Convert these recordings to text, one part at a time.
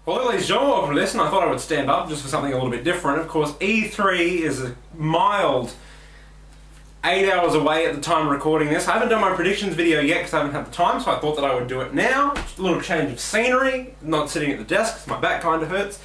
Well, ladies and gentlemen, welcome to this, and I thought I would stand up just for something a little bit different. Of course, E3 is a mild 8 hours away at the time of recording this. I haven't done my predictions video yet because I haven't had the time, so I thought that I would do it now. Just a little change of scenery, not sitting at the desk because my back kind of hurts.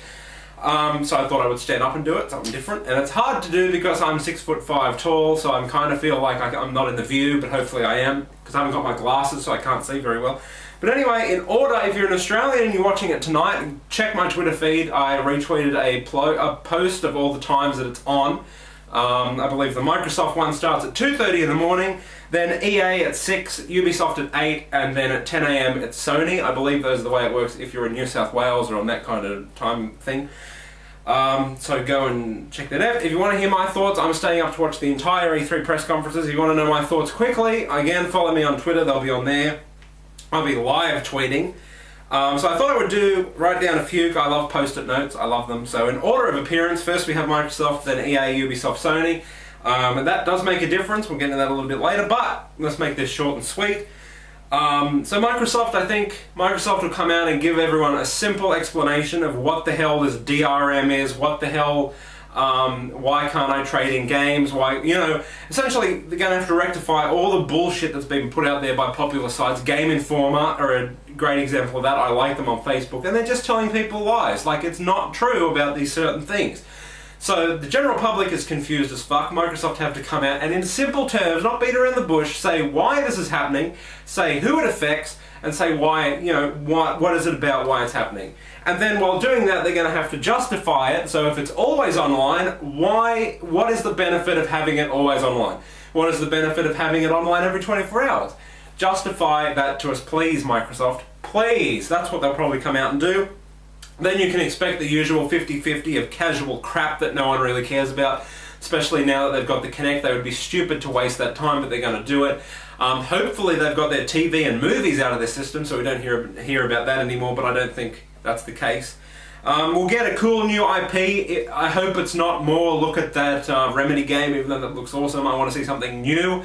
So I thought I would stand up and do it, something different. And it's hard to do because I'm 6'5" tall, so I kind of feel like I'm not in the view, but hopefully I am, because I haven't got my glasses so I can't see very well. But anyway, in order, if you're an Australian and you're watching it tonight, check my Twitter feed. I retweeted a post of all the times that it's on. I believe the Microsoft one starts at 2:30 in the morning, then EA at 6, Ubisoft at 8, and then at 10 AM it's Sony. I believe those are the way it works if you're in New South Wales or on that kind of time thing. So go and check that out. If you want to hear my thoughts, I'm staying up to watch the entire E3 press conferences. If you want to know my thoughts quickly, again, follow me on Twitter, they'll be on there. I'll be live tweeting. So I thought I would write down a few. I love post-it notes, I love them. So in order of appearance, first we have Microsoft, then EA, Ubisoft, Sony. And that does make a difference, we'll get into that a little bit later, but let's make this short and sweet. So Microsoft, I think Microsoft will come out and give everyone a simple explanation of what the hell this DRM is, what the hell, why can't I trade in games, why, you know, essentially they're going to have to rectify all the bullshit that's been put out there by popular sites. Game Informer are a great example of that. I like them on Facebook, and they're just telling people lies, like it's not true about these certain things. So the general public is confused as fuck. Microsoft have to come out and in simple terms, not beat around the bush, say why this is happening, say who it affects, and say why, you know, what is it about, why it's happening. And then while doing that, they're going to have to justify it. So if it's always online, what is the benefit of having it always online? What is the benefit of having it online every 24 hours? Justify that to us, please, Microsoft. Please. That's what they'll probably come out and do. Then you can expect the usual 50-50 of casual crap that no one really cares about, especially now that they've got the Kinect. They would be stupid to waste that time, but they're going to do it. Hopefully they've got their TV and movies out of their system, so we don't hear about that anymore, but I don't think that's the case. We'll get a cool new IP. I hope it's not more look at that Remedy game, even though that looks awesome. I want to see something new.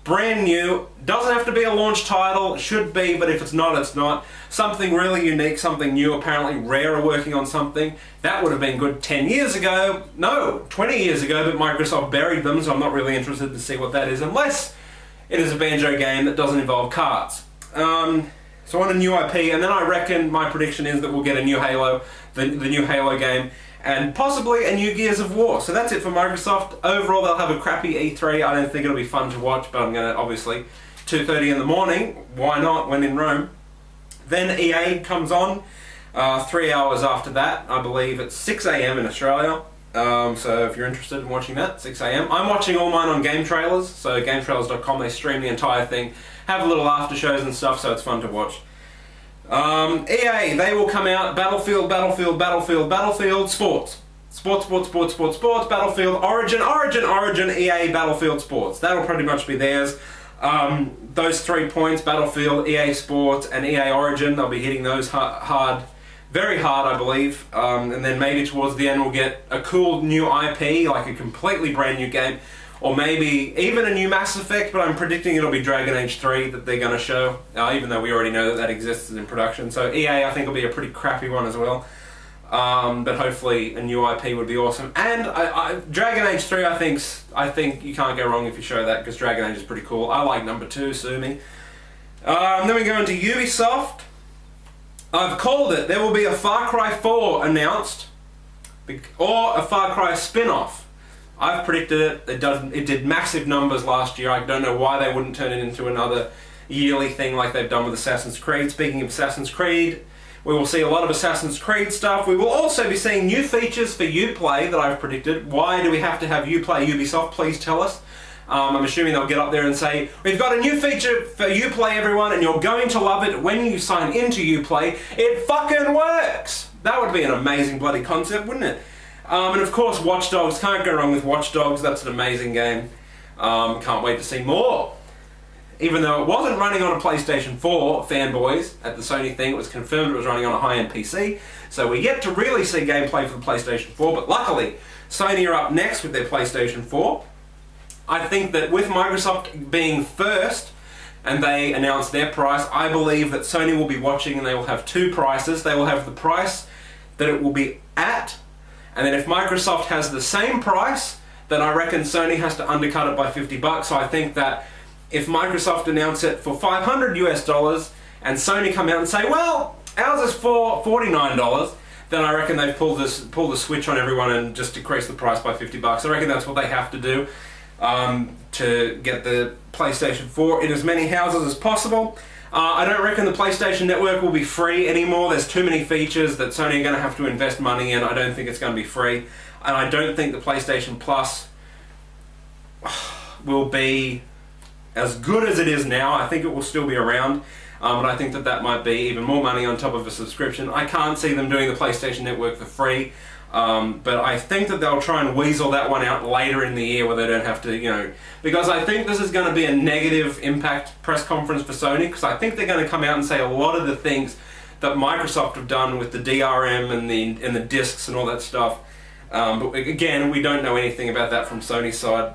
Brand new, doesn't have to be a launch title, should be, but if it's not, it's not. Something really unique, something new. Apparently Rare are working on something. That would have been good 10 years ago, no, 20 years ago, but Microsoft buried them, so I'm not really interested to see what that is, unless it is a Banjo game that doesn't involve cards. So I want a new IP, and then I reckon my prediction is that we'll get a new Halo, the new Halo game, and possibly a new Gears of War. So that's it for Microsoft. Overall, they'll have a crappy E3. I don't think it'll be fun to watch, but I'm going to, obviously, 2:30 in the morning. Why not, when in Rome? Then EA comes on 3 hours after that. I believe it's 6 AM in Australia. So if you're interested in watching that, 6 AM. I'm watching all mine on Game Trailers. So GameTrailers.com, they stream the entire thing. Have a little after shows and stuff, so it's fun to watch. EA, they will come out, Battlefield, Sports. Sports, Battlefield, Origin, EA, Battlefield, Sports. That'll pretty much be theirs. Those 3 points, Battlefield, EA Sports, and EA Origin, they'll be hitting those hard, very hard, I believe. And then maybe towards the end we'll get a cool new IP, like a completely brand new game. Or maybe even a new Mass Effect, but I'm predicting it'll be Dragon Age 3 that they're going to show, even though we already know that that exists in production. So EA, I think, will be a pretty crappy one as well. But hopefully a new IP would be awesome. And Dragon Age 3, I think you can't go wrong if you show that, because Dragon Age is pretty cool. I like number 2, sue me. Then we go into Ubisoft. I've called it. There will be a Far Cry 4 announced, or a Far Cry spin-off. I've predicted it. It did massive numbers last year. I don't know why they wouldn't turn it into another yearly thing like they've done with Assassin's Creed. Speaking of Assassin's Creed, we will see a lot of Assassin's Creed stuff. We will also be seeing new features for Uplay that I've predicted. Why do we have to have Uplay, Ubisoft? Please tell us. I'm assuming they'll get up there and say, we've got a new feature for Uplay, everyone, and you're going to love it when you sign into Uplay. It fucking works! That would be an amazing bloody concept, wouldn't it? And of course, Watch Dogs. Can't go wrong with Watch Dogs. That's an amazing game. Can't wait to see more. Even though it wasn't running on a PlayStation 4, fanboys, at the Sony thing, it was confirmed it was running on a high-end PC. So we're yet to really see gameplay for the PlayStation 4, but luckily, Sony are up next with their PlayStation 4. I think that with Microsoft being first, and they announced their price, I believe that Sony will be watching and they will have 2 prices. They will have the price that it will be at, and then if Microsoft has the same price, then I reckon Sony has to undercut it by $50. So I think that if Microsoft announce it for $500 US and Sony come out and say, well, ours is for $49, then I reckon they've pulled the switch on everyone and just decrease the price by $50. I reckon that's what they have to do to get the PlayStation 4 in as many houses as possible. I don't reckon the PlayStation Network will be free anymore. There's too many features that Sony are going to have to invest money in. I don't think it's going to be free. And I don't think the PlayStation Plus will be as good as it is now. I think it will still be around. But I think that might be even more money on top of a subscription. I can't see them doing the PlayStation Network for free. But I think that they'll try and weasel that one out later in the year where they don't have to, because I think this is going to be a negative impact press conference for Sony, because I think they're going to come out and say a lot of the things that Microsoft have done with the DRM and the discs and all that stuff. But again, we don't know anything about that from Sony's side.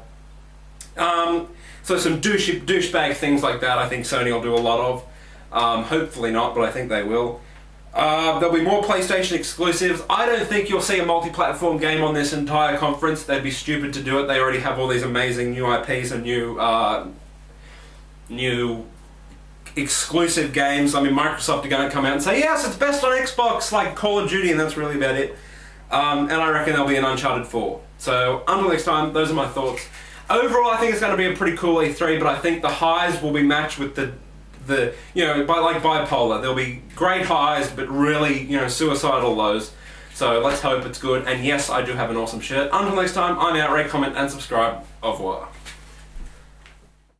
So some douchebag things like that I think Sony will do a lot of. Hopefully not, but I think they will. There'll be more PlayStation exclusives. I don't think you'll see a multi-platform game on this entire conference. They'd be stupid to do it. They already have all these amazing new IPs and new exclusive games. I mean, Microsoft are going to come out and say, yes, it's best on Xbox, like Call of Duty, and that's really about it. And I reckon there'll be an Uncharted 4. So until next time, those are my thoughts. Overall, I think it's going to be a pretty cool E3, but I think the highs will be matched with the bipolar. There'll be great highs, but really, suicidal lows. So let's hope it's good. And yes, I do have an awesome shirt. Until next time, I'm out. Rate, comment, and subscribe. Au revoir.